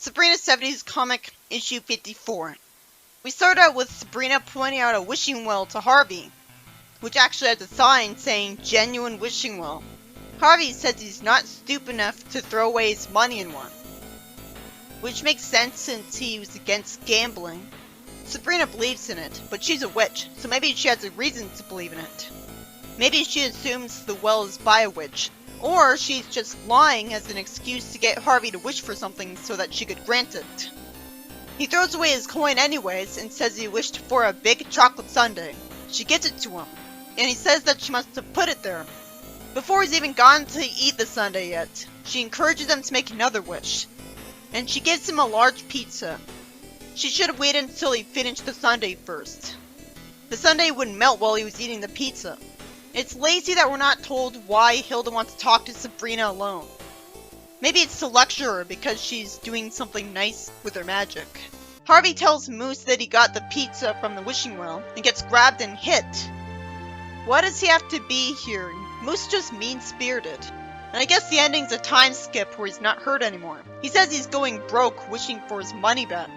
Sabrina 70s comic issue 54. We start out with Sabrina pointing out a wishing well to Harvey, which actually has a sign saying genuine wishing well. Harvey says he's not stupid enough to throw away his money in one, which makes sense since he was against gambling. Sabrina believes in it, but she's a witch, so maybe she has a reason to believe in it. Maybe she assumes the well is by a witch, or she's just lying as an excuse to get Harvey to wish for something so that she could grant it. He throws away his coin anyways and says he wished for a big chocolate sundae. She gives it to him, and he says that she must have put it there. Before he's even gone to eat the sundae yet, she encourages him to make another wish, and she gives him a large pizza. She should have waited until he finished the sundae first. The sundae wouldn't melt while he was eating the pizza. It's lazy that we're not told why Hilda wants to talk to Sabrina alone. Maybe it's to lecture her because she's doing something nice with her magic. Harvey tells Moose that he got the pizza from the wishing well and gets grabbed and hit. Why does he have to be here? Moose is just mean-spirited. And I guess the ending's a time skip where he's not hurt anymore. He says he's going broke, wishing for his money back.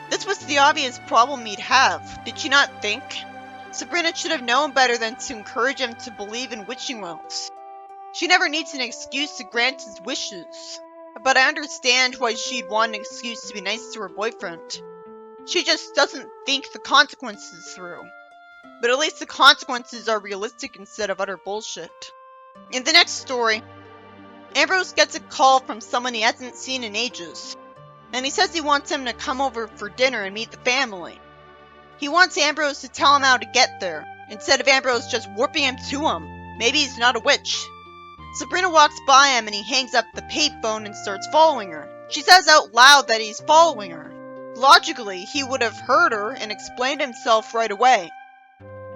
This was the obvious problem he'd have. Did she not think? Sabrina should have known better than to encourage him to believe in wishing wells. She never needs an excuse to grant his wishes. But I understand why she'd want an excuse to be nice to her boyfriend. She just doesn't think the consequences through. But at least the consequences are realistic instead of utter bullshit. In the next story, Ambrose gets a call from someone he hasn't seen in ages. And he says he wants him to come over for dinner and meet the family. He wants Ambrose to tell him how to get there, instead of Ambrose just warping him to him. Maybe he's not a witch. Sabrina walks by him and he hangs up the payphone and starts following her. She says out loud that he's following her. Logically, he would have heard her and explained himself right away.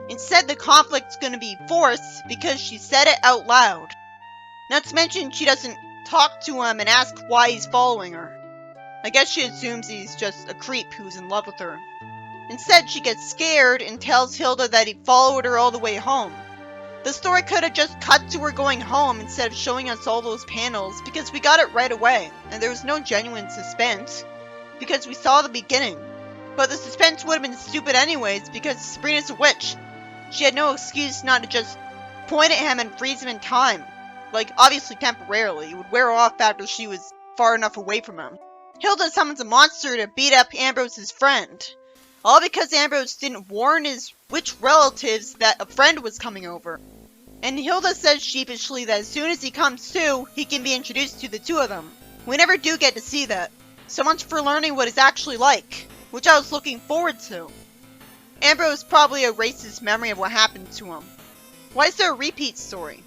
Instead, the conflict's gonna be forced because she said it out loud. Not to mention, she doesn't talk to him and ask why he's following her. I guess she assumes he's just a creep who's in love with her. Instead, she gets scared and tells Hilda that he followed her all the way home. The story could have just cut to her going home instead of showing us all those panels because we got it right away, and there was no genuine suspense because we saw the beginning. But the suspense would have been stupid anyways because Sabrina's a witch. She had no excuse not to just point at him and freeze him in time. Like, obviously temporarily. It would wear off after she was far enough away from him. Hilda summons a monster to beat up Ambrose's friend. All because Ambrose didn't warn his witch relatives that a friend was coming over. And Hilda says sheepishly that as soon as he comes to, he can be introduced to the two of them. We never do get to see that. So much for learning what it's actually like, which I was looking forward to. Ambrose probably erased his memory of what happened to him. Why is there a repeat story?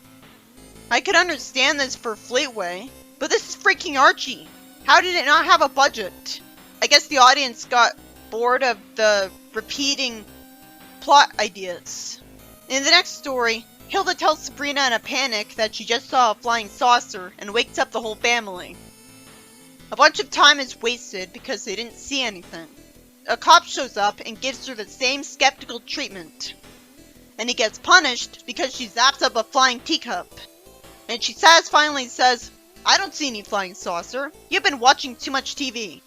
I could understand this for Fleetway, but this is freaking Archie. How did it not have a budget? I guess the audience got bored of the repeating plot ideas. In the next story, Hilda tells Sabrina in a panic that she just saw a flying saucer and wakes up the whole family. A bunch of time is wasted because they didn't see anything. A cop shows up and gives her the same skeptical treatment. And he gets punished because she zaps up a flying teacup. And she satisfyingly says, "I don't see any flying saucer. You've been watching too much TV."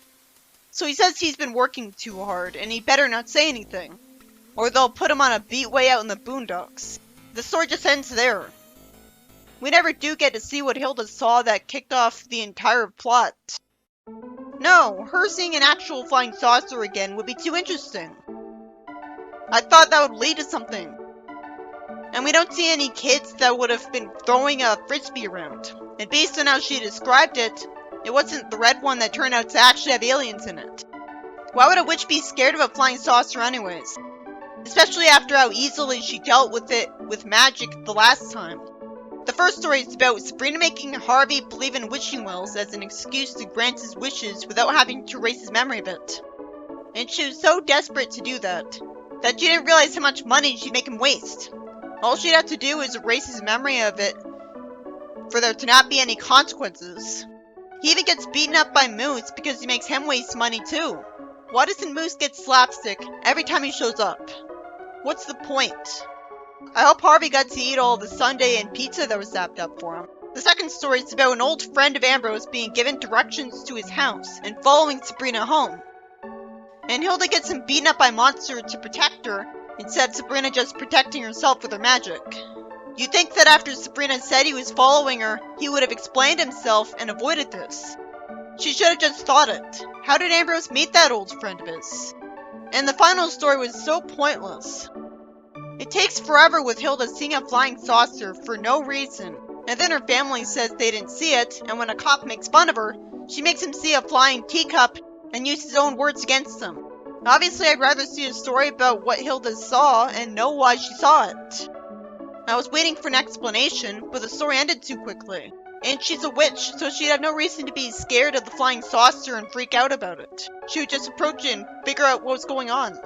So he says he's been working too hard and he better not say anything, or they'll put him on a beat way out in the boondocks. The story just ends there. We never do get to see what Hilda saw that kicked off the entire plot. No, her seeing an actual flying saucer again would be too interesting. I thought that would lead to something. And we don't see any kids that would have been throwing a frisbee around. And based on how she described it, it wasn't the red one that turned out to actually have aliens in it. Why would a witch be scared of a flying saucer anyways? Especially after how easily she dealt with it with magic the last time. The first story is about Sabrina making Harvey believe in wishing wells as an excuse to grant his wishes without having to erase his memory of it. And she was so desperate to do that she didn't realize how much money she'd make him waste. All she'd have to do is erase his memory of it for there to not be any consequences. He even gets beaten up by Moose because he makes him waste money too. Why doesn't Moose get slapstick every time he shows up? What's the point? I hope Harvey got to eat all the sundae and pizza that was zapped up for him. The second story is about an old friend of Ambrose being given directions to his house and following Sabrina home. And Hilda gets him beaten up by a monster to protect her, instead of Sabrina just protecting herself with her magic. You'd think that after Sabrina said he was following her, he would have explained himself and avoided this. She should have just thought it. How did Ambrose meet that old friend of his? And the final story was so pointless. It takes forever with Hilda seeing a flying saucer for no reason, and then her family says they didn't see it, and when a cop makes fun of her, she makes him see a flying teacup and use his own words against him. Obviously, I'd rather see a story about what Hilda saw and know why she saw it. I was waiting for an explanation, but the story ended too quickly. And she's a witch, so she'd have no reason to be scared of the flying saucer and freak out about it. She would just approach it and figure out what was going on.